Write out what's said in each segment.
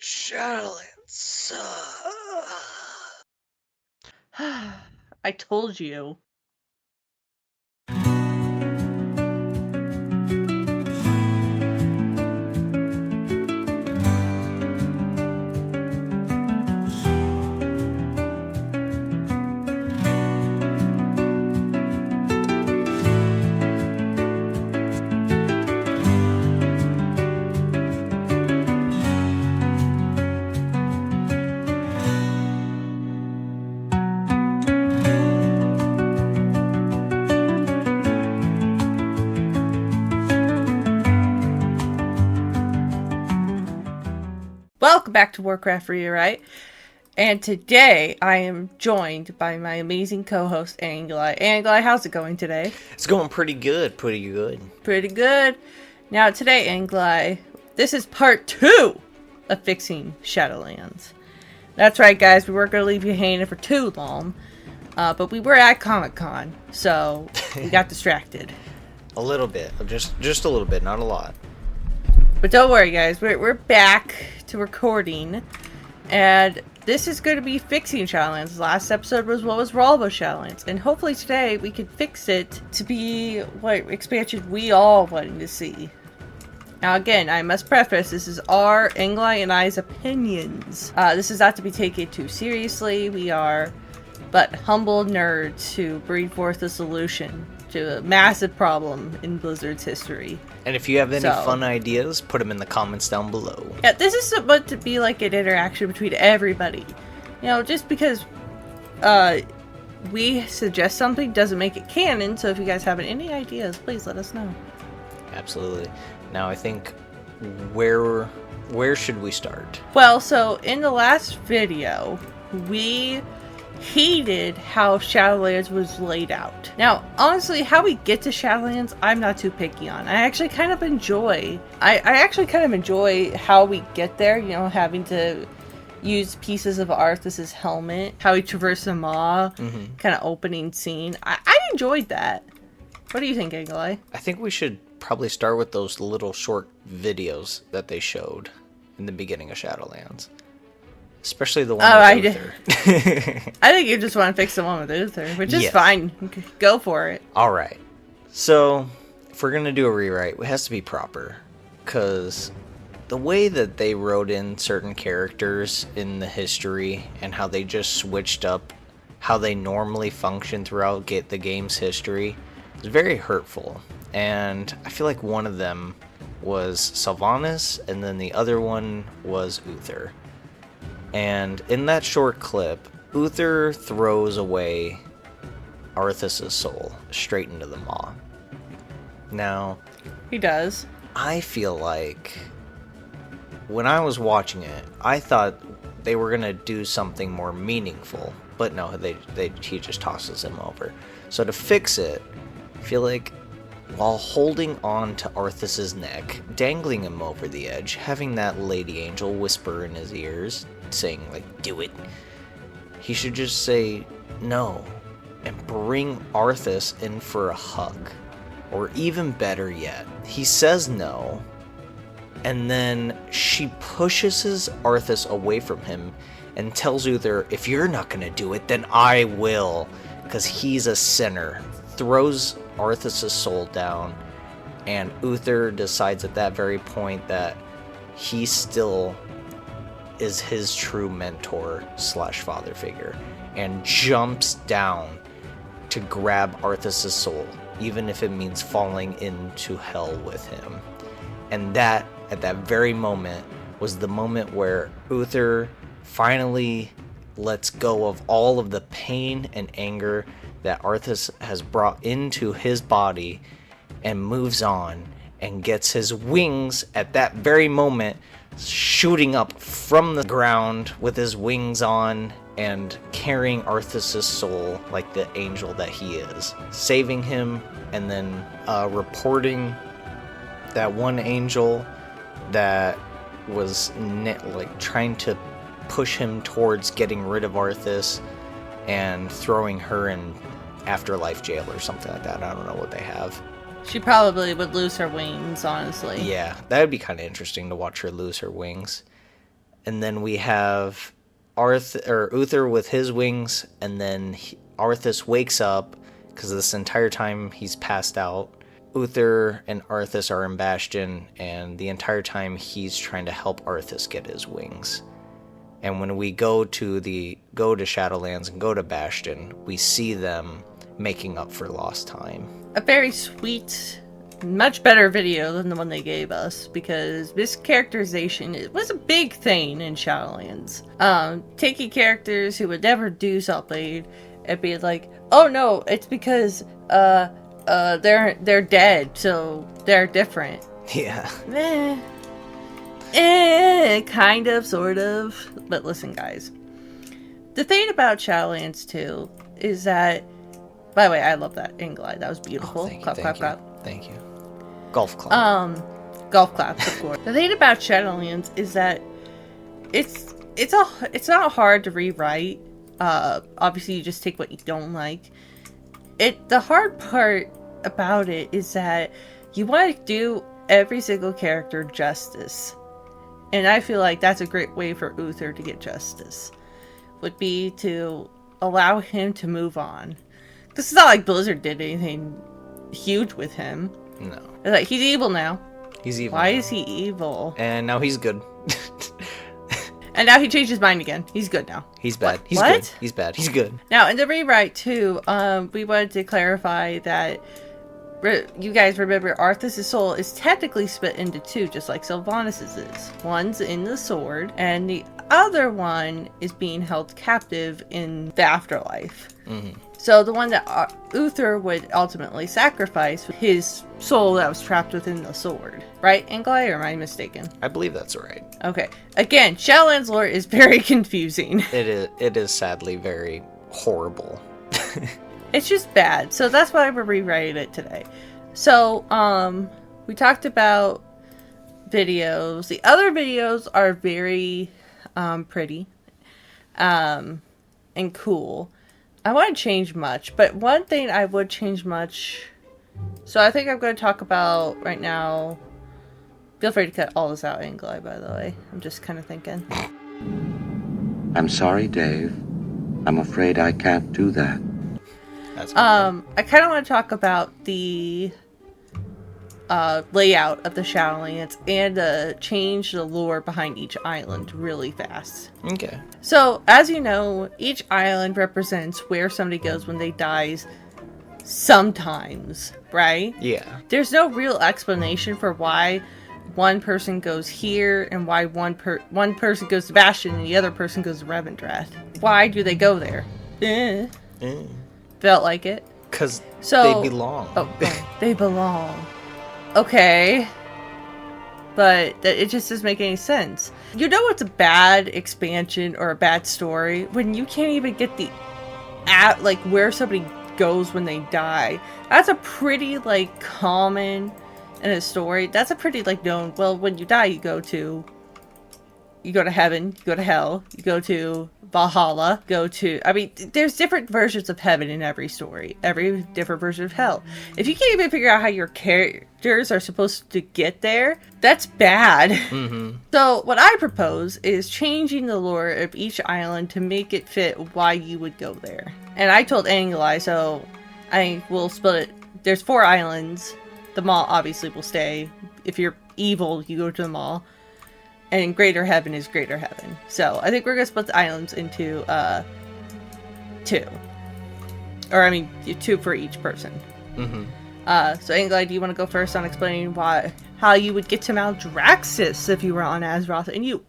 Shadowlands. I told you. Welcome back to Warcraft Re-Wright. And today I am joined by my amazing co-host Angli. Angli, how's it going today? It's going pretty good. Pretty good. Now today, Angli, this is part 2 of fixing Shadowlands. That's right, guys. We weren't going to leave you hanging for too long. But we were at Comic-Con, so we got distracted. A little bit. Just a little bit, not a lot. But don't worry, guys. We're back to recording. And this is going to be fixing Shadowlands. Last episode was what was wrong with Shadowlands. And hopefully today we can fix it to be what expansion we all wanted to see. Now again, I must preface, this is our, Angli and I's opinions. This is not to be taken too seriously. We are but humble nerds who breed forth a solution to a massive problem in Blizzard's history. And if you have any fun ideas, put them in the comments down below. Yeah, this is supposed to be like an interaction between everybody. You know, just because we suggest something doesn't make it canon, so if you guys have any ideas, please let us know. Absolutely. Now, I think, where should we start? Well, so in the last video, we hated how Shadowlands was laid out. Now, honestly, how we get to Shadowlands, I'm not too picky on. I actually kind of enjoy how we get there, you know, having to use pieces of Arthas' helmet, how we traverse the maw, kind of opening scene. I enjoyed that. What do you think, Angli? I think we should probably start with those little short videos that they showed in the beginning of Shadowlands. Especially the one with Uther. I think you just want to fix the one with Uther, which is fine. Go for it. Alright. So, if we're going to do a rewrite, it has to be proper. Because the way that they wrote in certain characters in the history and how they just switched up how they normally function throughout the game's history is very hurtful. And I feel like one of them was Sylvanas, and then the other one was Uther. And in that short clip, Uther throws away Arthas' soul straight into the maw. Now, he does. I feel like when I was watching it, I thought they were gonna do something more meaningful, but no, he just tosses him over. So to fix it, I feel like while holding on to Arthas' neck, dangling him over the edge, having that lady angel whisper in his ears, saying, like, do it, he should just say no and bring Arthas in for a hug. Or even better yet, he says no, and then she pushes Arthas away from him and tells Uther, if you're not gonna do it, then I will, because he's a sinner. Throws Arthas' soul down, and Uther decides at that very point that he still is his true mentor / father figure, and jumps down to grab Arthas' soul, even if it means falling into hell with him. And that, at that very moment, was the moment where Uther finally lets go of all of the pain and anger that Arthas has brought into his body and moves on and gets his wings at that very moment shooting up from the ground with his wings on and carrying Arthas' soul like the angel that he is, saving him, and then reporting that one angel that was trying to push him towards getting rid of Arthas and throwing her in afterlife jail or something like that. I don't know what they have. She probably would lose her wings, honestly. Yeah, that would be kind of interesting to watch her lose her wings. And then we have Uther with his wings, and then Arthas wakes up, because this entire time he's passed out. Uther and Arthas are in Bastion, and the entire time he's trying to help Arthas get his wings. And when we go to Shadowlands and go to Bastion, we see them making up for lost time. A very sweet, much better video than the one they gave us, because mischaracterization, it was a big thing in Shadowlands. Taking characters who would never do something and being like, oh no, it's because they're dead, so they're different. Yeah. Kind of, sort of. But listen, guys. The thing about Shadowlands 2 is that, by the way, I love that Inglide. That was beautiful. Thank you. Thank you. Golf clap. Golf claps, of course. The thing about Shadowlands is that it's not hard to rewrite. Obviously, you just take what you don't like. The hard part about it is that you want to do every single character justice. And I feel like that's a great way for Uther to get justice. Would be to allow him to move on. This is not like Blizzard did anything huge with him. No. Like, he's evil now. He's evil. Why is he evil? And now he's good. And now he changed his mind again. He's good now. He's bad. What? He's What? good. He's bad. He's good. Now, in the rewrite, too, we wanted to clarify that you guys remember Arthas' soul is technically split into two, just like Sylvanas' is. One's in the sword, and the other one is being held captive in the afterlife. Mm-hmm. So the one that Uther would ultimately sacrifice, his soul that was trapped within the sword. Right, Anglai, or am I mistaken? I believe that's right. Okay. Again, Shadowlands lore is very confusing. It is sadly very horrible. It's just bad. So that's why we're rewriting it today. So, we talked about videos. The other videos are very pretty and cool. I wouldn't change much, but one thing I would change much. So I think I'm going to talk about right now. Feel free to cut all this out, Anglai, by the way. I'm just kind of thinking. I'm sorry, Dave. I'm afraid I can't do that. That's I kind of want to talk about the layout of the Shadowlands and change the lore behind each island really fast. okay. So, as you know, each island represents where somebody goes when they dies sometimes, right? Yeah. There's no real explanation for why one person goes here and why one person goes to Bastion and the other person goes to Revendreth. Why do they go there? Felt like it. Because So, they belong. Oh, they belong. Okay. But it just doesn't make any sense. You know it's a bad expansion or a bad story when you can't even get where somebody goes when they die. That's a pretty, common in a story. That's a pretty, known, well, when you die, you go to heaven, you go to hell, you go to Valhalla, there's different versions of heaven in every story, every different version of hell. If you can't even figure out how your characters are supposed to get there, that's bad. Mm-hmm. So what I propose is changing the lore of each island to make it fit why you would go there. And I told Anglai, so I will split it. There's 4 islands. The mall obviously will stay. If you're evil, you go to the mall. And Greater Heaven is Greater Heaven. So, I think we're going to split the islands into 2. Or, 2 for each person. Mm-hmm. So, Anglai, do you want to go first on explaining how you would get to Maldraxxus if you were on Azeroth? And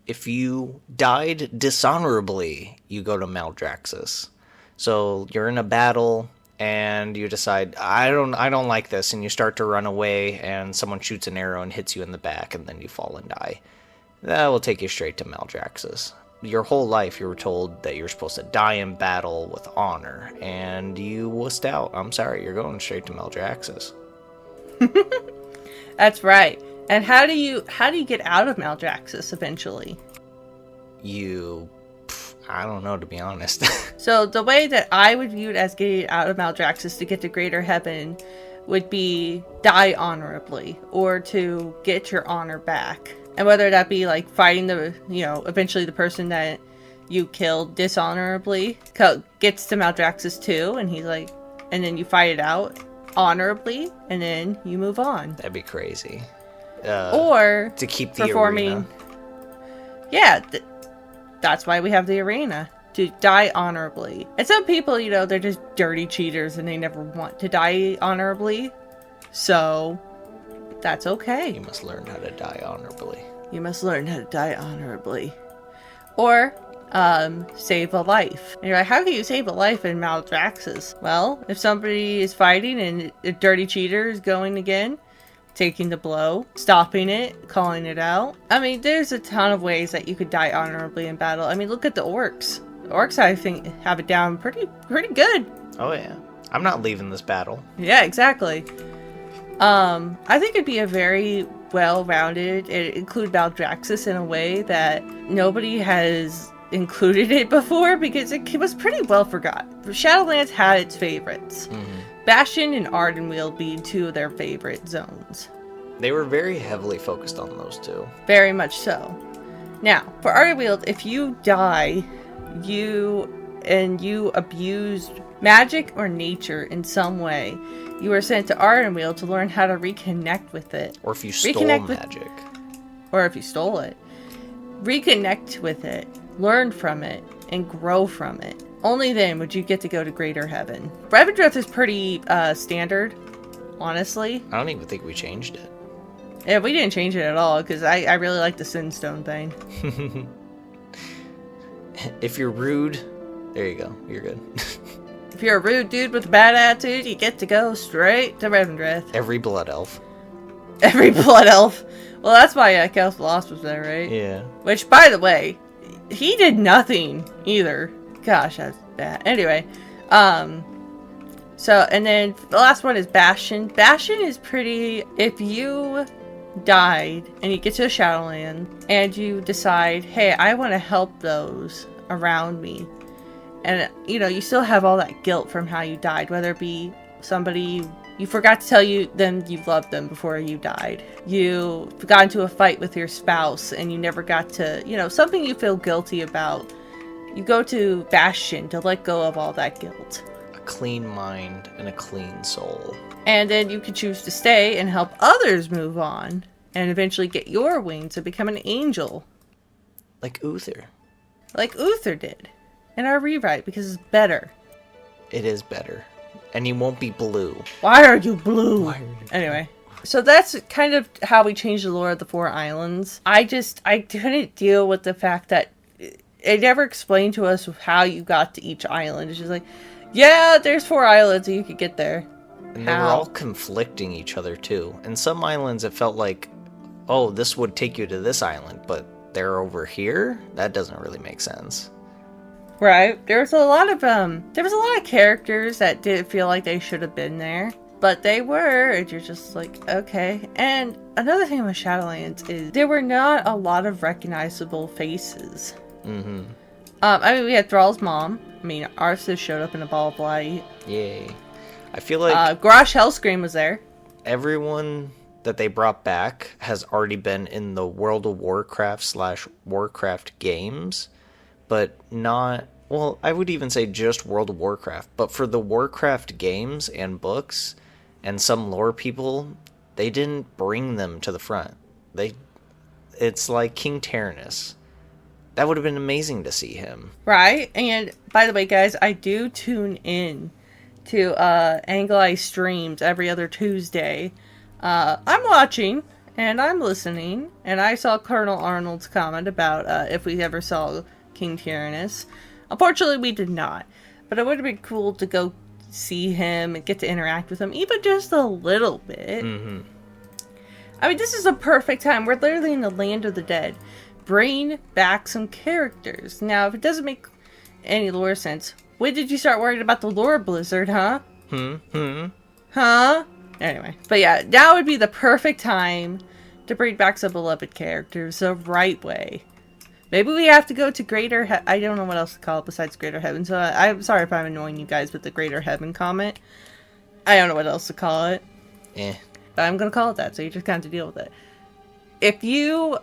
If you died dishonorably, you go to Maldraxxus. So, you're in a battle, and you decide, I don't like this, and you start to run away, and someone shoots an arrow and hits you in the back, and then you fall and die. That will take you straight to Maldraxxus. Your whole life you were told that you're supposed to die in battle with honor, and you wussed out. I'm sorry, you're going straight to Maldraxxus. That's right. And how do you get out of Maldraxxus eventually? I don't know, to be honest. So the way that I would view it as getting out of Maldraxxus to get to Greater Heaven would be die honorably, or to get your honor back. And whether that be like fighting eventually the person that you killed dishonorably gets to Maldraxxus too, and he's like, and then you fight it out honorably, and then you move on. That'd be crazy. Or to keep the performing, arena. Yeah, that's why we have the arena, to die honorably. And some people, they're just dirty cheaters and they never want to die honorably. So that's okay. You must learn how to die honorably. You must learn how to die honorably. Or save a life. And you're like, how can you save a life in Maldraxxus? Well, if somebody is fighting and a dirty cheater is going again, taking the blow, stopping it, calling it out. I mean, there's a ton of ways that you could die honorably in battle. I mean, look at the orcs. The orcs, I think, have it down pretty good. Oh yeah. I'm not leaving this battle. Yeah, exactly. I think it'd be a very well-rounded, it include Maldraxxus in a way that nobody has included it before, because it was pretty well forgot. Shadowlands had its favorites. Bastion and Ardenweald being two of their favorite zones. They were very heavily focused on those two. Very much so. Now, for Ardenweald, if you die, you abused magic or nature in some way, you were sent to Ardenweald to learn how to reconnect with it. Or if you stole magic. Or if you stole it. Reconnect with it, learn from it, and grow from it. Only then would you get to go to Greater Heaven. Revendreth is pretty standard, honestly. I don't even think we changed it. Yeah, we didn't change it at all, because I really like the Sinstone thing. If you're rude, there you go. You're good. If you're a rude dude with a bad attitude, you get to go straight to Revendreth. Every blood elf. Every blood elf. Well, that's why Chaos Lost was there, right? Yeah. Which, by the way, he did nothing either. Gosh, that's bad. Anyway, so, and then the last one is Bastion. Bastion is pretty, if you died and you get to a Shadowland and you decide, hey, I want to help those around me. And, you still have all that guilt from how you died, whether it be somebody you forgot to tell them you loved them before you died. You got into a fight with your spouse and you never got to, something you feel guilty about. You go to Bastion to let go of all that guilt. A clean mind and a clean soul. And then you can choose to stay and help others move on and eventually get your wings and become an angel. Like Uther. Like Uther did. In our Re-Wright, because it's better. It is better. And you won't be blue. Why are you blue? Anyway. So that's kind of how we changed the lore of the 4 islands. I couldn't deal with the fact that it never explained to us how you got to each island. It's just like, yeah, there's 4 islands and you could get there. And they were all conflicting each other too. And some islands it felt like, oh, this would take you to this island, but they're over here? That doesn't really make sense. Right. There was a lot of characters that didn't feel like they should have been there. But they were, and you're just like, okay. And another thing with Shadowlands is there were not a lot of recognizable faces. Mm-hmm. We had Thrall's mom. Arthas showed up in a ball of light. Yay. I feel like Grosh Hellscream was there. Everyone that they brought back has already been in the World of Warcraft / Warcraft games, but not, well, I would even say just World of Warcraft. But for the Warcraft games and books and some lore people, they didn't bring them to the front. It's like King Tyrannus. That would have been amazing to see him. Right. And by the way, guys, I do tune in to Angle Eye streams every other Tuesday. I'm watching and I'm listening, and I saw Colonel Arnold's comment about if we ever saw King Tyrannus. Unfortunately, we did not, but it would have been cool to go see him and get to interact with him, even just a little bit. Mm-hmm. This is a perfect time. We're literally in the land of the dead. Bring back some characters. Now, if it doesn't make any lore sense, when did you start worrying about the lore blizzard, huh? Huh? Anyway, but yeah, now would be the perfect time to bring back some beloved characters the right way. Maybe we have to go to Greater I don't know what else to call it besides Greater Heaven, so I'm sorry if I'm annoying you guys with the Greater Heaven comment. I don't know what else to call it. But I'm gonna call it that, so you just kind of have to deal with it. if you,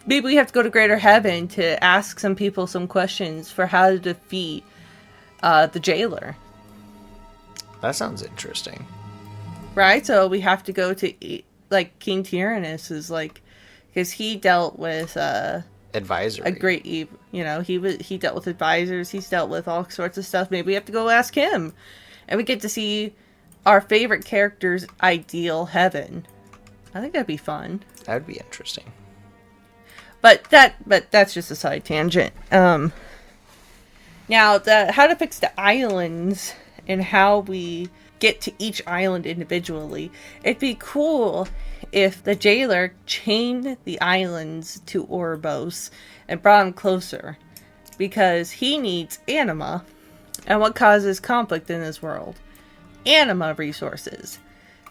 maybe we have to go to Greater Heaven to ask some people some questions for how to defeat the jailer. That sounds interesting. Right? So we have to go to, like, King Tyrannus is, like, because he dealt with, Advisory. a great, he dealt with advisors, he's dealt with all sorts of stuff. Maybe we have to go ask him. And we get to see our favorite character's ideal heaven. I think that'd be fun. That would be interesting. But that's just a side tangent. Now, how to fix the islands and how we get to each island individually. It'd be cool if the jailer chained the islands to Oribos and brought him closer, because he needs anima. And what causes conflict in this world? Anima resources.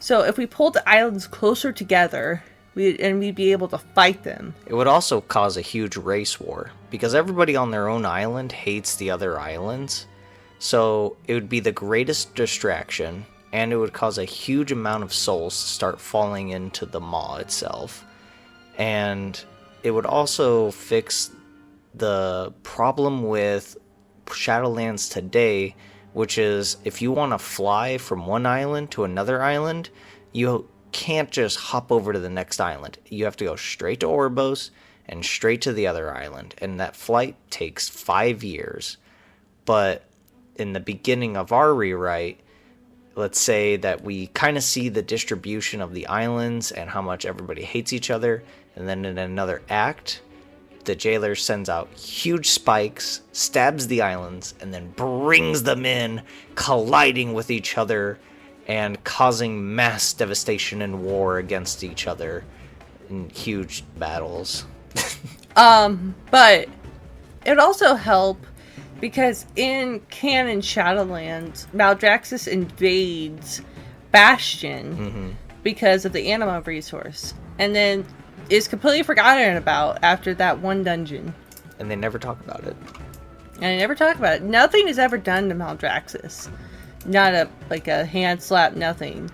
So if we pulled the islands closer together, we'd be able to fight them. It would also cause a huge race war, because everybody on their own island hates the other islands. So it would be the greatest distraction, and it would cause a huge amount of souls to start falling into the maw itself. And it would also fix the problem with Shadowlands today, which is if you want to fly from one island to another island, you can't just hop over to the next island. You have to go straight to Oribos and straight to the other island, and that flight takes 5 years. But in the beginning of our rewrite, let's say that we kind of see the distribution of the islands and how much everybody hates each other, and then in another act, the jailer sends out huge spikes, stabs the islands, and then brings them in, colliding with each other and causing mass devastation and war against each other in huge battles. But it would also help because in canon Shadowlands, Maldraxxus invades Bastion because of the anima resource, and then is completely forgotten about after that one dungeon. And they never talk about it. And they never talk about it. Nothing is ever done to Maldraxxus. Not a hand slap, nothing.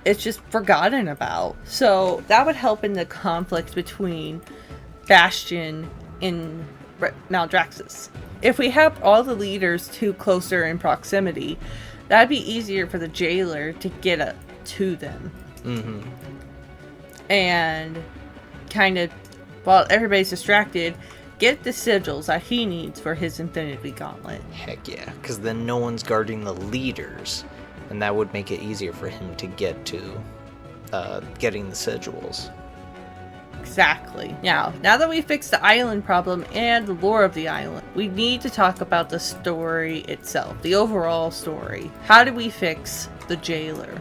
It's just forgotten about. So that would help in the conflict between Bastion and Maldraxxus. If we have all the leaders too closer in proximity, that'd be easier for the jailer to get up to them. And kind of, while everybody's distracted, get the sigils that he needs for his Infinity Gauntlet. Heck yeah, because then no one's guarding the leaders, and that would make it easier for him to get to getting the sigils. Exactly. Now that we fixed the island problem and the lore of the island, we need to talk about the story itself, the overall story. How do we fix the jailer?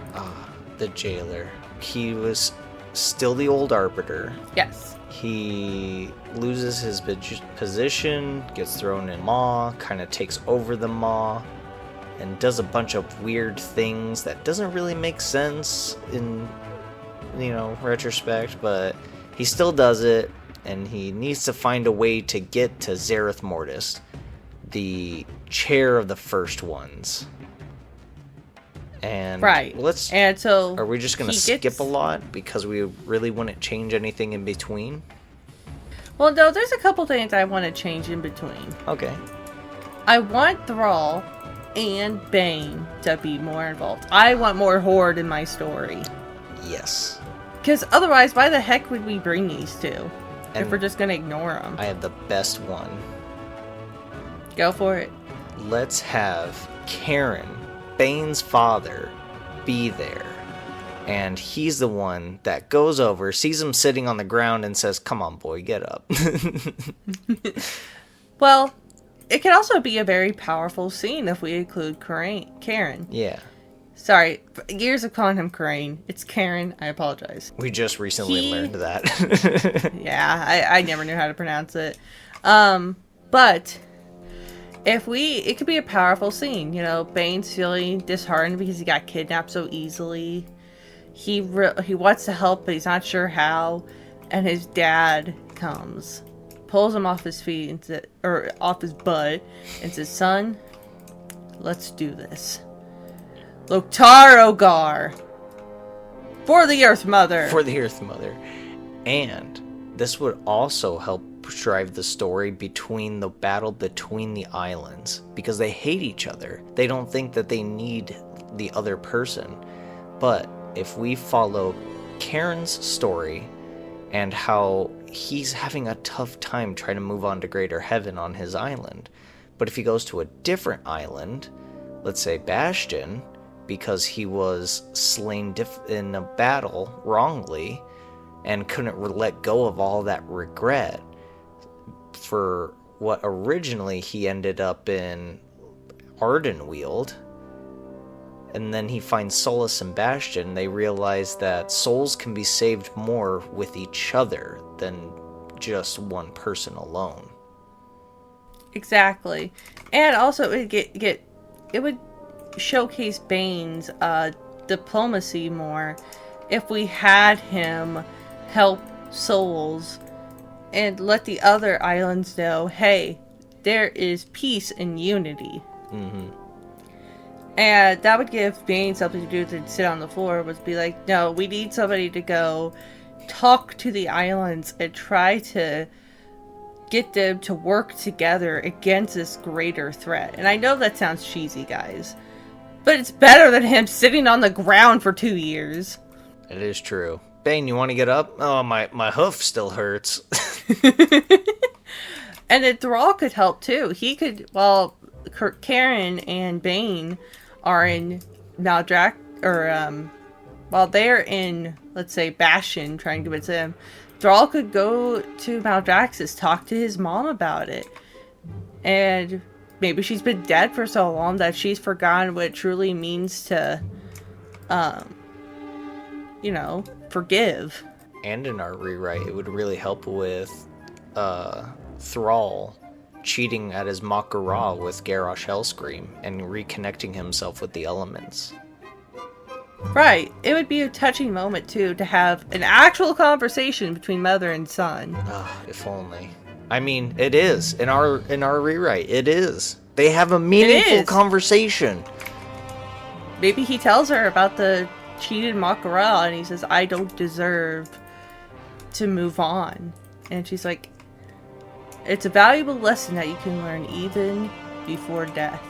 The jailer. He was still the old arbiter. Yes. He loses his position, gets thrown in maw, kind of takes over the maw, and does a bunch of weird things that doesn't really make sense in, retrospect, but he still does it, and he needs to find a way to get to Zareth Mortis, the chair of the First Ones. And right. Are we just going to skip a lot because we really wouldn't change anything in between? Well, no, there's a couple things I want to change in between. Okay. I want Thrall and Bane to be more involved. I want more Horde in my story. Yes. Because otherwise, why the heck would we bring these two? If we're just going to ignore them. I have the best one. Go for it. Let's have Karen, Bane's father, be there. And he's the one that goes over, sees him sitting on the ground, and says, "Come on, boy, get up." Well, it could also be a very powerful scene if we include Karen. Yeah. Sorry, years of calling him Karen. It's Karen. I apologize. We just recently learned that. Yeah, I never knew how to pronounce it. But it could be a powerful scene. Bane's feeling disheartened because he got kidnapped so easily. He wants to help, but he's not sure how. And his dad comes, pulls him off his feet or off his butt, and says, "Son, let's do this. Loktar Ogar, for the Earth Mother." For the Earth Mother. And this would also help drive the story between the battle between the islands, because they hate each other. They don't think that they need the other person. But if we follow Karen's story and how he's having a tough time trying to move on to greater heaven on his island, but if he goes to a different island, let's say Bastion, because he was slain in a battle wrongly and couldn't let go of all that regret for what originally he ended up in Ardenweald, and then he finds solace in Bastion, they realize that souls can be saved more with each other than just one person alone. Exactly. And also it would showcase Bane's diplomacy more if we had him help souls and let the other islands know, hey, there is peace and unity. Mm-hmm. And that would give Bane something to do to sit on the floor, would be like, no, we need somebody to go talk to the islands and try to get them to work together against this greater threat. And I know that sounds cheesy, guys, but it's better than him sitting on the ground for 2 years. It is true. Bane, you want to get up? Oh, my hoof still hurts. And then Thrall could help too. He could, while Karen and Bane are in Maldrak, or while they're in, let's say, Bastion, trying to convince him, Thrall could go to Maldraxxus, talk to his mom about it. And maybe she's been dead for so long that she's forgotten what it truly means to, forgive. And in our Re-Wright, it would really help with Thrall cheating at his Makara with Garrosh Hellscream and reconnecting himself with the elements. Right. It would be a touching moment, too, to have an actual conversation between mother and son. If only. I mean, it is. In our Re-Wright, it is. They have a meaningful conversation. Maybe he tells her about the cheated Makara, and he says, I don't deserve to move on. And she's like, it's a valuable lesson that you can learn even before death.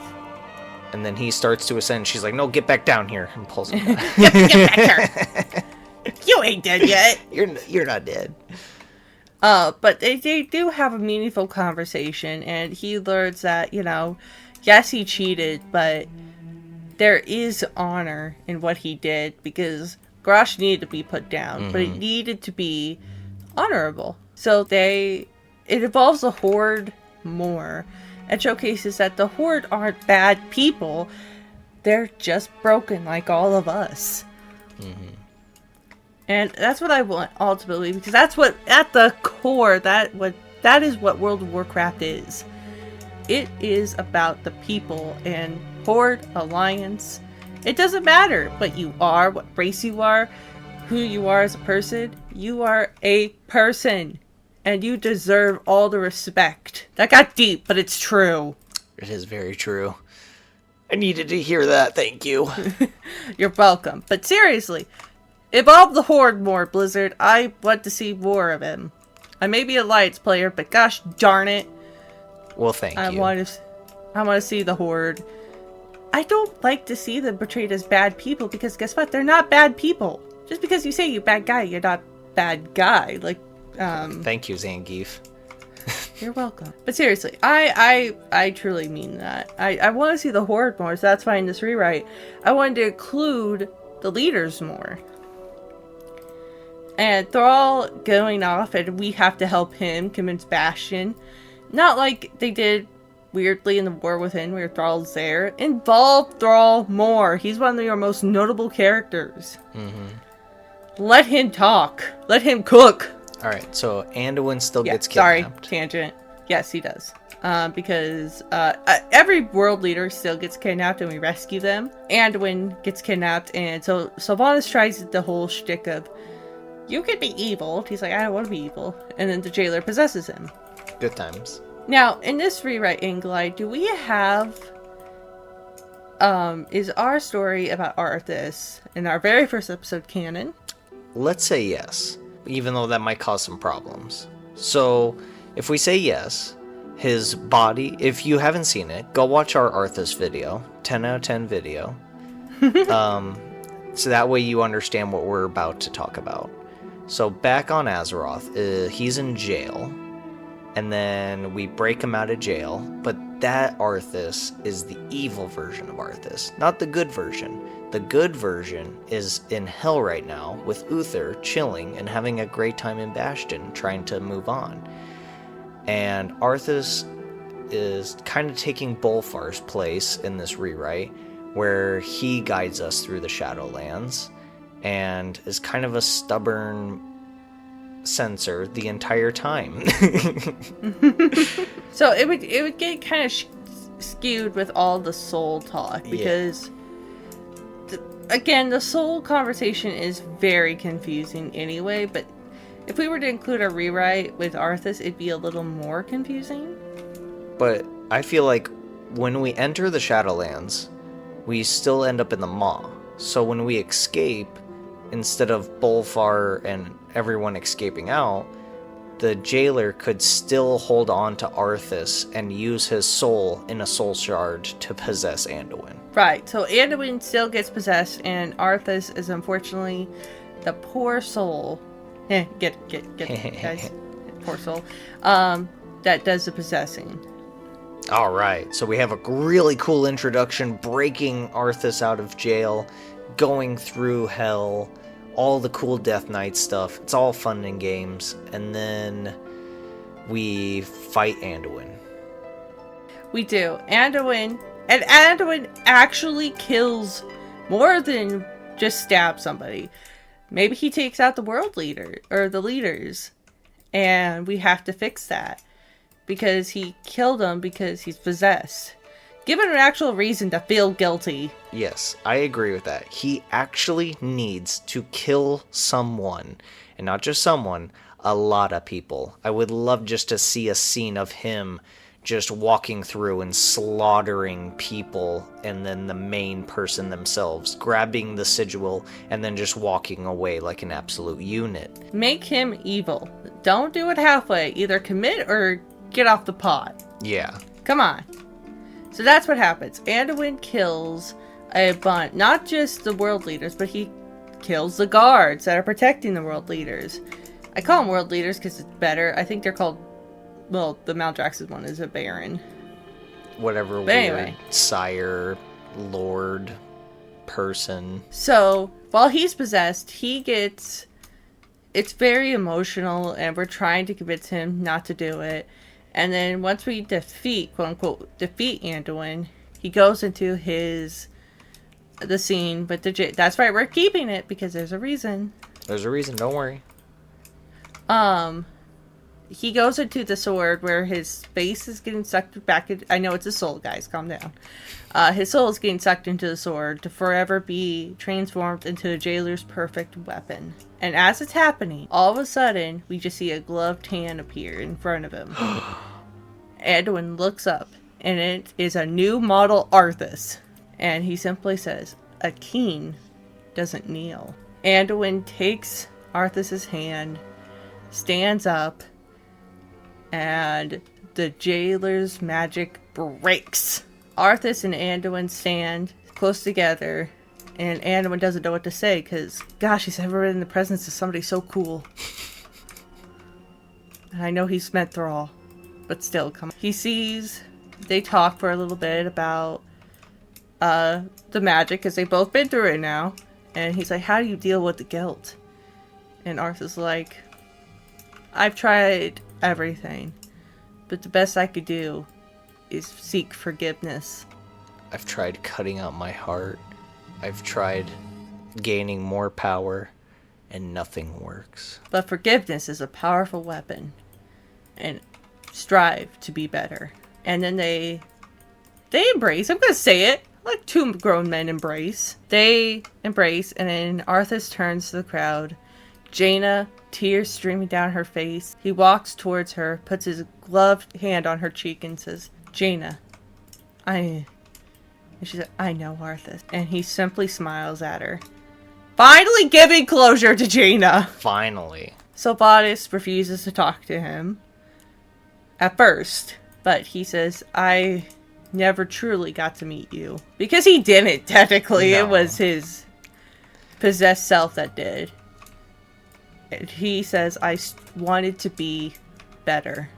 And then he starts to ascend. She's like, no, get back down here. And pulls him down. Get back here. You ain't dead yet. You're not dead. But they do have a meaningful conversation. And he learns that, yes, he cheated, but there is honor in what he did. Because Grosh needed to be put down. But it needed to be honorable. So it involves the Horde more. And showcases that the Horde aren't bad people. They're just broken like all of us. Mm-hmm. And that's what I want ultimately, because that's what, at the core, that is what World of Warcraft is. It is about the people, and Horde, Alliance, it doesn't matter what you are, what race you are, who you are as a person. You are a person. And you deserve all the respect. That got deep, but it's true. It is very true. I needed to hear that, thank you. You're welcome. But seriously, evolve the Horde more, Blizzard. I want to see more of him. I may be a Alliance player, but gosh darn it. Well, thank you. I want to see the Horde. I don't like to see them portrayed as bad people, because guess what? They're not bad people. Just because you say you're a bad guy, you're not bad guy. Thank you, Zangief. You're welcome. But seriously, I truly mean that. I want to see the Horde more, so that's why in this rewrite, I wanted to include the leaders more. And they're all going off, and we have to help him convince Bastion. Not like they did weirdly in the War Within, where Thrall's there. Involve Thrall more. He's one of your most notable characters. Mm-hmm. Let him talk. Let him cook. Alright, so Anduin still gets kidnapped. Sorry, tangent. Yes, he does. Because every world leader still gets kidnapped and we rescue them. Anduin gets kidnapped, and so Sylvanas tries the whole shtick of, you could be evil. He's like, I don't want to be evil. And then the jailer possesses him. Good times. Now, in this rewrite, Inglide, do we have... is our story about Arthas in our very first episode canon? Let's say yes. even though that might cause some problems. So, if we say yes, his body, if you haven't seen it, go watch our Arthas video, 10 out of 10 video. So that way you understand what we're about to talk about. So back on Azeroth, he's in jail, and then we break him out of jail, but that Arthas is the evil version of Arthas, not the good version. The good version is in hell right now with Uther chilling and having a great time in Bastion, trying to move on. And Arthas is kind of taking Bolfar's place in this Re-Wright, where he guides us through the Shadowlands and is kind of a stubborn censor the entire time. So it would get kind of skewed with all the soul talk, because again, the soul conversation is very confusing anyway, but if we were to include a Re-Write with Arthas, it'd be a little more confusing. But I feel like when we enter the Shadowlands, we still end up in the Maw. So when we escape, instead of Bolfar and everyone escaping out, the jailer could still hold on to Arthas and use his soul in a soul shard to possess Anduin. Right, so Anduin still gets possessed, and Arthas is unfortunately the poor soul. Get guys. Poor soul. That does the possessing. Alright, so we have a really cool introduction, breaking Arthas out of jail, going through hell, all the cool Death Knight stuff. It's all fun and games. And then we fight Anduin. We do. Anduin actually kills more than just stab somebody. Maybe he takes out the world leader, or the leaders, and we have to fix that. Because he killed him because he's possessed. Give him an actual reason to feel guilty. Yes, I agree with that. He actually needs to kill someone. And not just someone, a lot of people. I would love just to see a scene of him just walking through and slaughtering people, and then the main person themselves grabbing the sigil and then just walking away like an absolute unit. Make him evil. Don't do it halfway. Either commit or get off the pot. Yeah. Come on. So that's what happens. Anduin kills a bunch, not just the world leaders, but he kills the guards that are protecting the world leaders. I call them world leaders because it's better. I think they're called, well, the Maldraxxus one is a baron. Whatever but weird anyway. sire, lord, person. So, while he's possessed, it's very emotional, and we're trying to convince him not to do it. And then once we defeat, quote unquote, defeat Anduin, he goes into the scene, but that's right, we're keeping it because there's a reason. There's a reason, don't worry. He goes into the sword where his face is getting sucked back in. I know it's a soul, guys, calm down. His soul is getting sucked into the sword to forever be transformed into the jailer's perfect weapon. And as it's happening, all of a sudden, we just see a gloved hand appear in front of him. Anduin looks up, and it is a new model Arthas. And he simply says, "A king doesn't kneel." Anduin takes Arthas' hand, stands up, and the jailer's magic breaks. Arthas and Anduin stand close together, and Anduin doesn't know what to say because, gosh, he's ever been in the presence of somebody so cool. And I know he's met Thrall, but still, come on. They talk for a little bit about the magic, because they've both been through it now. And he's like, how do you deal with the guilt? And Arthur's like, I've tried everything, but the best I could do is seek forgiveness. I've tried cutting out my heart. I've tried gaining more power, and nothing works. But forgiveness is a powerful weapon, and strive to be better. And then they embrace. I'm gonna say it. Like two grown men embrace. They embrace, and then Arthas turns to the crowd. Jaina, tears streaming down her face. He walks towards her, puts his gloved hand on her cheek, and says, Jaina, and she said, I know, Arthas. And he simply smiles at her. Finally giving closure to Jaina. Finally. Sylvanas refuses to talk to him at first, but he says, I never truly got to meet you. Because he didn't, technically. No. It was his possessed self that did. And he says, I wanted to be better.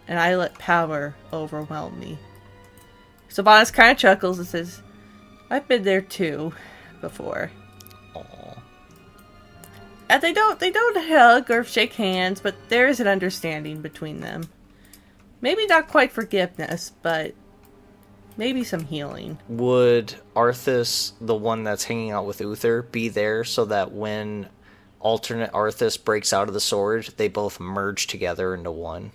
And I let power overwhelm me. Sylvanas kind of chuckles and says, I've been there too, before. Aw. And they don't hug or shake hands, but there is an understanding between them. Maybe not quite forgiveness, but maybe some healing. Would Arthas, the one that's hanging out with Uther, be there so that when alternate Arthas breaks out of the sword, they both merge together into one?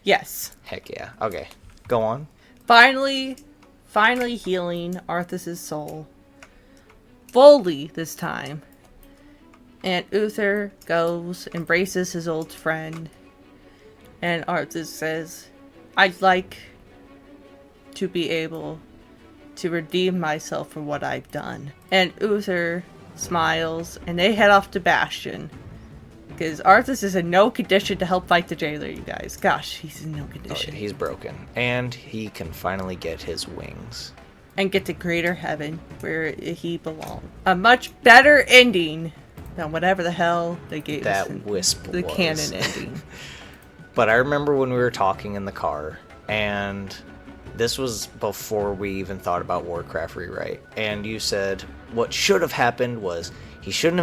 Yes. Heck yeah. Okay, go on. Finally healing Arthas' soul. Fully this time. And Uther goes, embraces his old friend. And Arthas says, I'd like to be able to redeem myself for what I've done. And Uther smiles, and they head off to Bastion. Because Arthas is in no condition to help fight the jailer, you guys. Gosh, he's in no Oh, condition. he's broken. And he can finally get his wings. And get to greater heaven, where he belongs. A much better ending than whatever the hell they gave us. That wisp the was. canon ending. But I remember when we were talking in the car, and this was before we even thought about Warcraft Re-Write, and you said what should have happened was Anduin shouldn't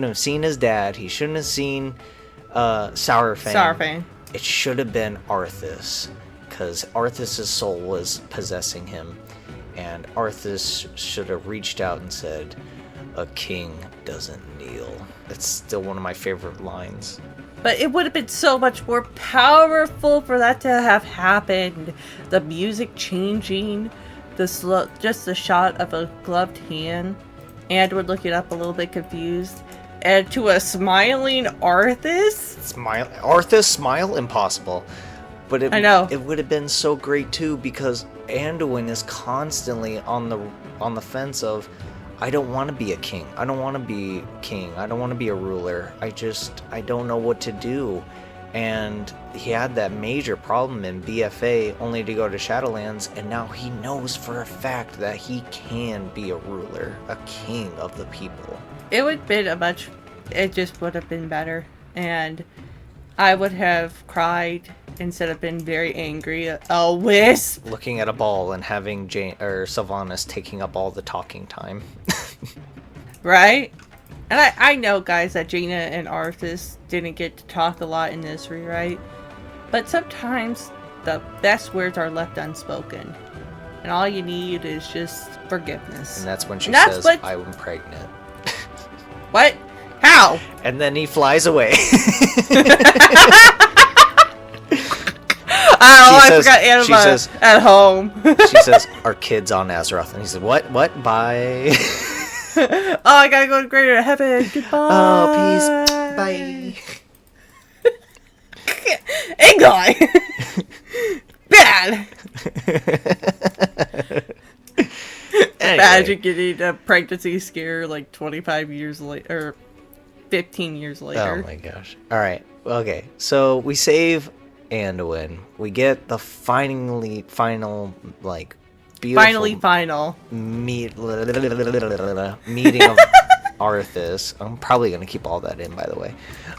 have seen his dad, he shouldn't have seen Sourfang. It should have been Arthas, because Arthas' soul was possessing him, and Arthas should have reached out and said, a king doesn't kneel. It's still one of my favorite lines. But it would have been so much more powerful for that to have happened. The music changing, just the shot of a gloved hand. And would look it up a little bit confused. And to a smiling Arthas? Arthas smile? Impossible. But I know. It would have been so great too, because Anduin is constantly on the fence of, I don't want to be a king. I don't want to be king. I don't want to be a ruler. I don't know what to do. And he had that major problem in BFA only to go to Shadowlands, and now he knows for a fact that he can be a ruler, a king of the people. It would have been it just would have been better. And I would have cried instead of been very angry. A wisp! Looking at a ball and having Sylvanas taking up all the talking time. Right? And I know, guys, that Jaina and Arthas didn't get to talk a lot in this rewrite, but sometimes the best words are left unspoken. And all you need is just forgiveness. And that's when she says, I'm pregnant. What? How? And then he flies away. I forgot Anima at home. She says, our kid's on Azeroth. And he says, what? Bye. Oh, I gotta go to greater heaven. Goodbye. Oh, peace. Bye. Engoy. Bad. Anyway. Imagine getting a pregnancy scare like 25 years later, or 15 years later. Oh my gosh. Alright, okay. So we save Anduin. We get the final, like, beautiful final meeting of Arthas. I'm probably going to keep all that in, by the way.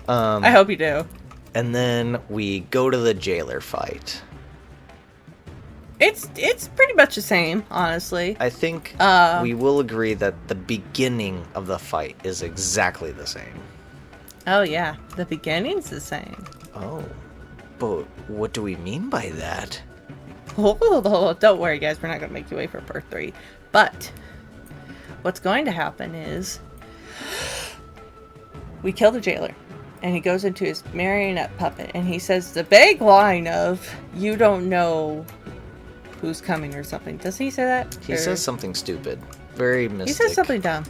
I hope you do. And then we go to the jailer fight. It's pretty much the same, honestly. I think we will agree that the beginning of the fight is exactly the same. Oh yeah, the beginning's the same. Oh, but what do we mean by that? Oh, don't worry, guys. We're not going to make you wait for part 3. But what's going to happen is we kill the jailer, and he goes into his marionette puppet, and he says the vague line of, you don't know who's coming or something. Does he say that? He says something stupid. Very mystic. He says something dumb.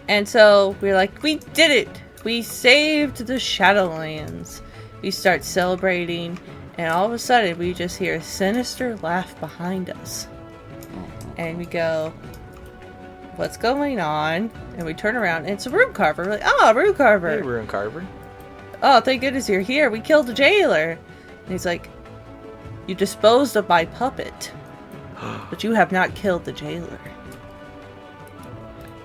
And so we're like, we did it! We saved the Shadowlands. We start celebrating, and all of a sudden we just hear a sinister laugh behind us. And we go, what's going on? And we turn around, and it's a rune carver. We're like, oh, rune carver. Hey, rune carver. Oh, thank goodness you're here. We killed the jailer. And he's like, you disposed of my puppet, but you have not killed the jailer.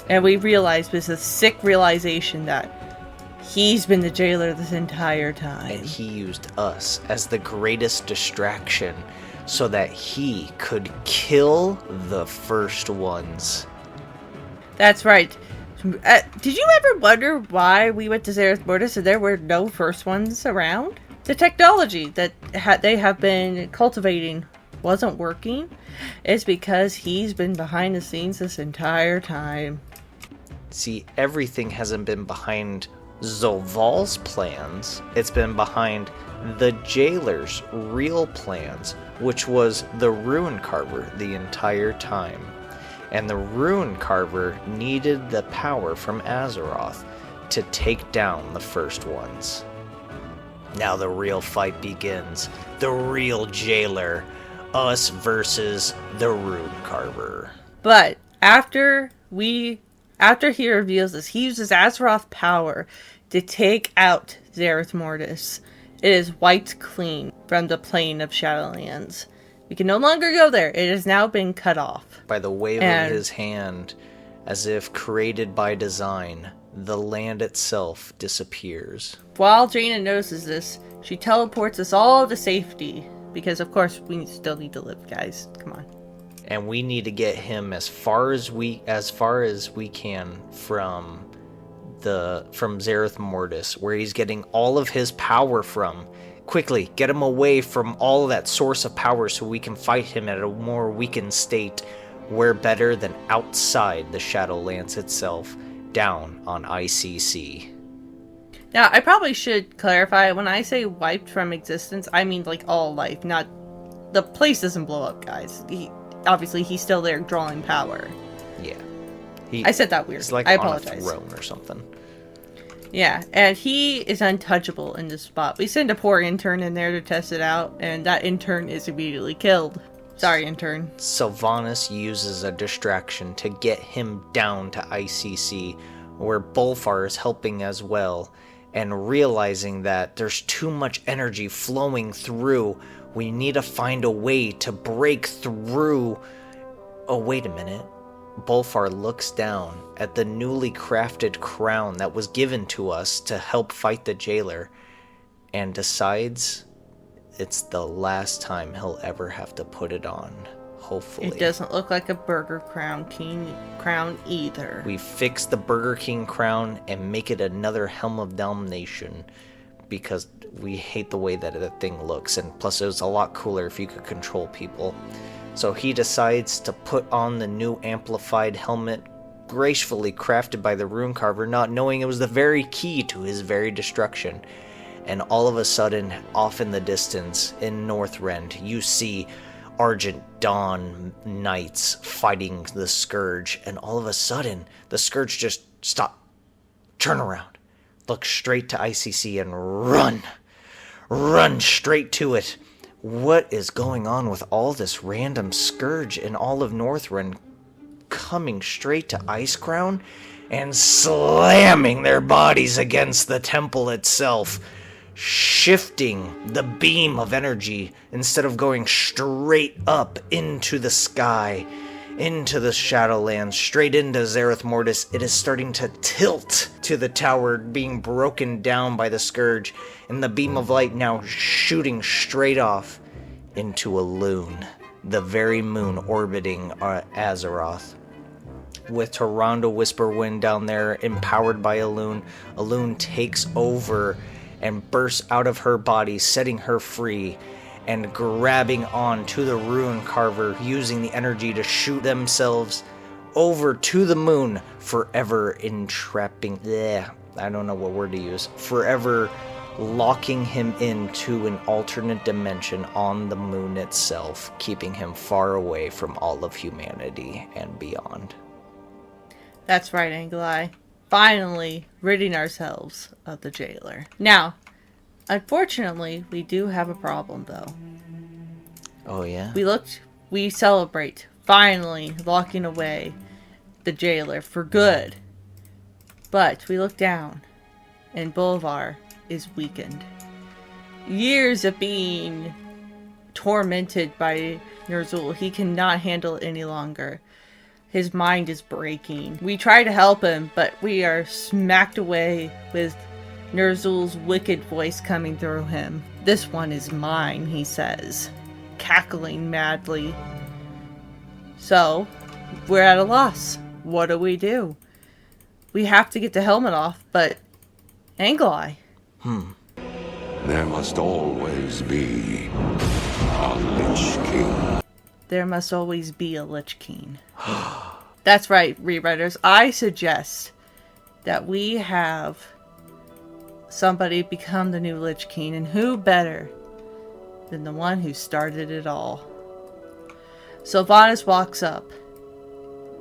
And we realize, with a sick realization, that he's been the jailer this entire time. And he used us as the greatest distraction so that he could kill the first ones. That's right. Did you ever wonder why we went to Zereth Mortis and there were no first ones around? The technology that they have been cultivating wasn't working. It's because he's been behind the scenes this entire time. See, everything hasn't been behind Zoval's plans. It's been behind the jailer's real plans, which was the rune carver the entire time. And the rune carver needed the power from Azeroth to take down the first ones. Now the real fight begins. The real jailer. Us versus the rune carver. But after he reveals this, he uses Azeroth power to take out Zereth Mortis. It is wiped clean from the plane of Shadowlands. We can no longer go there. It has now been cut off. By the wave of his hand, as if created by design, the land itself disappears. While Jaina notices this, she teleports us all to safety. Because, of course, we still need to live, guys. Come on. And we need to get him as far as we can from Zereth Mortis, where he's getting all of his power from. Quickly, get him away from all of that source of power so we can fight him at a more weakened state. Where better than outside the Shadowlands itself, down on ICC. Now, I probably should clarify, when I say wiped from existence, I mean like all life, not... The place doesn't blow up, guys. Obviously, he's still there drawing power. Yeah. I said that weird. He's like I on apologize. a throne or something. Yeah, and he is untouchable in this spot. We send a poor intern in there to test it out, and that intern is immediately killed. Sorry, intern. Sylvanas uses a distraction to get him down to ICC, where Bolfar is helping as well, and realizing that there's too much energy flowing through, we need to find a way to break through. Oh, wait a minute. Bolfar looks down at the newly crafted crown that was given to us to help fight the jailer, and decides it's the last time he'll ever have to put it on. Hopefully. It doesn't look like a Burger King crown either. We fix the Burger King crown and make it another Helm of Damnation, because we hate the way that that thing looks, and plus it was a lot cooler if you could control people. So he decides to put on the new amplified helmet, gracefully crafted by the rune carver, not knowing it was the very key to his very destruction. And all of a sudden, off in the distance, in Northrend, you see Argent Dawn Knights fighting the Scourge, and all of a sudden, the Scourge just stop, turn around, look straight to ICC and run straight to it. What is going on with all this random Scourge in all of Northrend coming straight to Icecrown and slamming their bodies against the temple itself, shifting the beam of energy instead of going straight up into the sky, into the Shadowlands, straight into Zereth Mortis. It is starting to tilt to the tower being broken down by the Scourge, and the beam of light now shooting straight off into a loon, the very moon orbiting Azeroth. With Tyrande Whisperwind down there, empowered by a loon takes over and bursts out of her body, setting her free, and grabbing on to the rune carver, using the energy to shoot themselves over to the moon, forever entrapping... I don't know what word to use. Forever locking him into an alternate dimension on the moon itself, keeping him far away from all of humanity and beyond. That's right, Anglai. Finally ridding ourselves of the jailer. Now, unfortunately, we do have a problem, though. Oh, yeah? We celebrate, finally locking away the jailer for good. But we look down, and Bolvar is weakened. Years of being tormented by Ner'zhul, he cannot handle it any longer. His mind is breaking. We try to help him, but we are smacked away with Ner'zhul's wicked voice coming through him. "This one is mine," he says, cackling madly. So, we're at a loss. What do? We have to get the helmet off, but Anglai. There must always be a Lich King. There must always be a Lich King. That's right, Re-Writers. I suggest that we have somebody become the new Lich King, and who better than the one who started it all. Sylvanas walks up,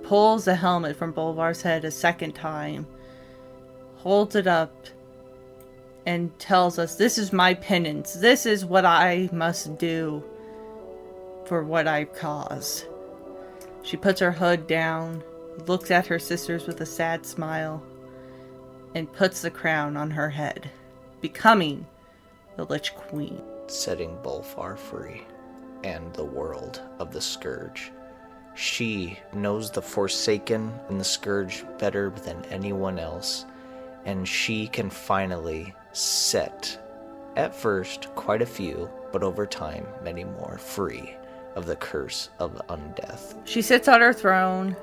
pulls the helmet from Bolvar's head a second time, holds it up, and tells us, "This is my penance. This is what I must do for what I've caused." She puts her hood down, looks at her sisters with a sad smile, and puts the crown on her head, becoming the Lich Queen. Setting Bolvar free and the world of the Scourge. She knows the Forsaken and the Scourge better than anyone else, and she can finally set, at first, quite a few, but over time, many more, free of the curse of undeath. She sits on her throne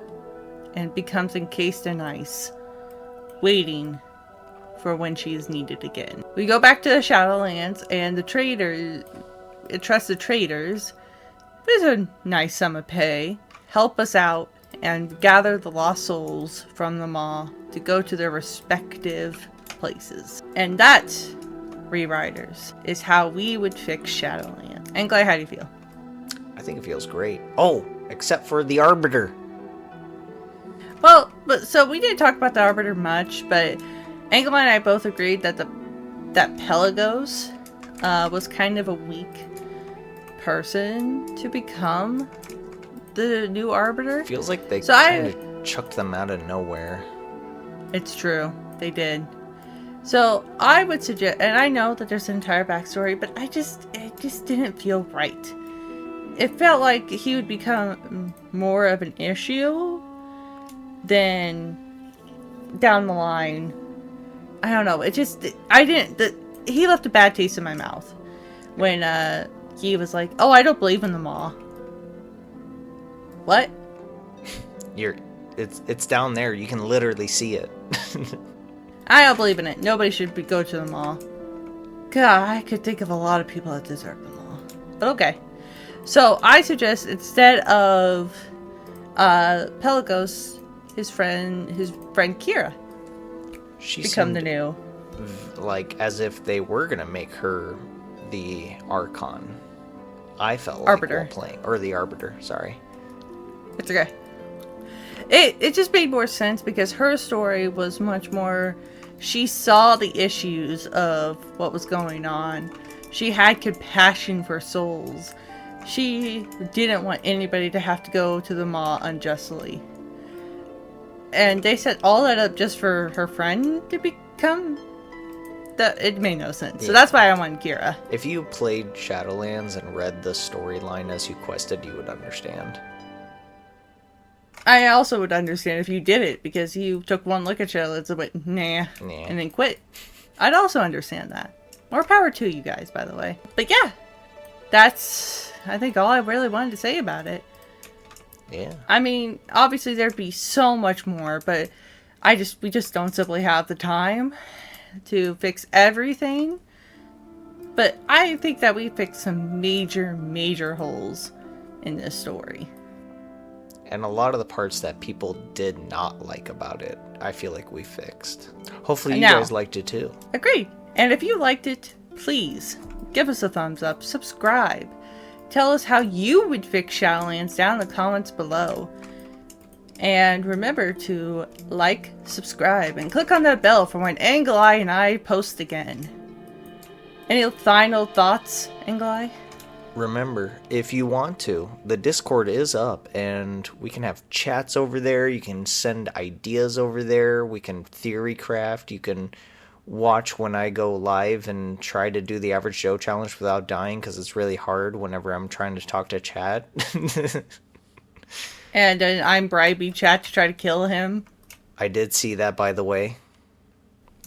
and becomes encased in ice, waiting for when she is needed again. We go back to the Shadowlands, and the traders, trusted traders, with a nice sum of pay, help us out and gather the lost souls from the Maw to go to their respective places. And that, Re-Writers, is how we would fix Shadowlands. Anglai, how do you feel? I think it feels great. Oh, except for the Arbiter. Well, so we didn't talk about the Arbiter much, but Anglai and I both agreed that that Pelagos was kind of a weak person to become the new Arbiter. Feels like they So kind of chucked them out of nowhere. It's true. They did. So I would suggest, and I know that there's an entire backstory, but it just didn't feel right. It felt like he would become more of an issue than down the line. I don't know. He left a bad taste in my mouth when he was like, "Oh, I don't believe in the Maw." What? It's down there. You can literally see it. I don't believe in it. Nobody should go to the Maw. God, I could think of a lot of people that deserve the Maw. But okay. So I suggest instead of Pelagos, his friend Kira, She become the seemed new. like as if they were gonna make her the Archon. I felt Arbiter. like while playing, or the Arbiter. Sorry. It's okay. It just made more sense because her story was much more. She saw the issues of what was going on. She had compassion for souls. She didn't want anybody to have to go to the Maw unjustly. And they set all that up just for her friend to become. It made no sense. So that's why I wanted Kira. If you played Shadowlands and read the storyline as you quested, you would understand. I also would understand if you did it because you took one look at Shadowlands and went, nah, and then quit. I'd also understand that. More power to you guys, by the way. But yeah, that's, I think, all I really wanted to say about it. Yeah. I mean, obviously there'd be so much more, but we just don't simply have the time to fix everything. But I think that we fixed some major holes in this story. And a lot of the parts that people did not like about it, I feel like we fixed. Hopefully you guys liked it too. Agreed. And if you liked it, please give us a thumbs up, subscribe. Tell us how you would fix Shadowlands down in the comments below. And remember to like, subscribe, and click on that bell for when Anglai and I post again. Any final thoughts, Anglai? remember, if you want to, the Discord is up and we can have chats over there. You can send ideas over there. We can theory craft. You can watch when I go live and try to do the Average Joe challenge without dying, because it's really hard whenever I'm trying to talk to chat. And I'm bribing chat to try to kill him. I did see that, by the way.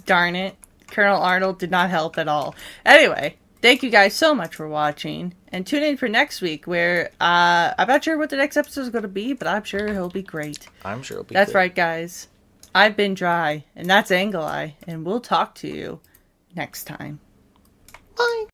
Darn it. Colonel Arnold did not help at all. Anyway, thank you guys so much for watching. And tune in for next week, where I'm not sure what the next episode is going to be, but I'm sure it'll be great. I'm sure it'll be That's good. right, guys. I've been Dry, and that's Angle Eye, and we'll talk to you next time. Bye.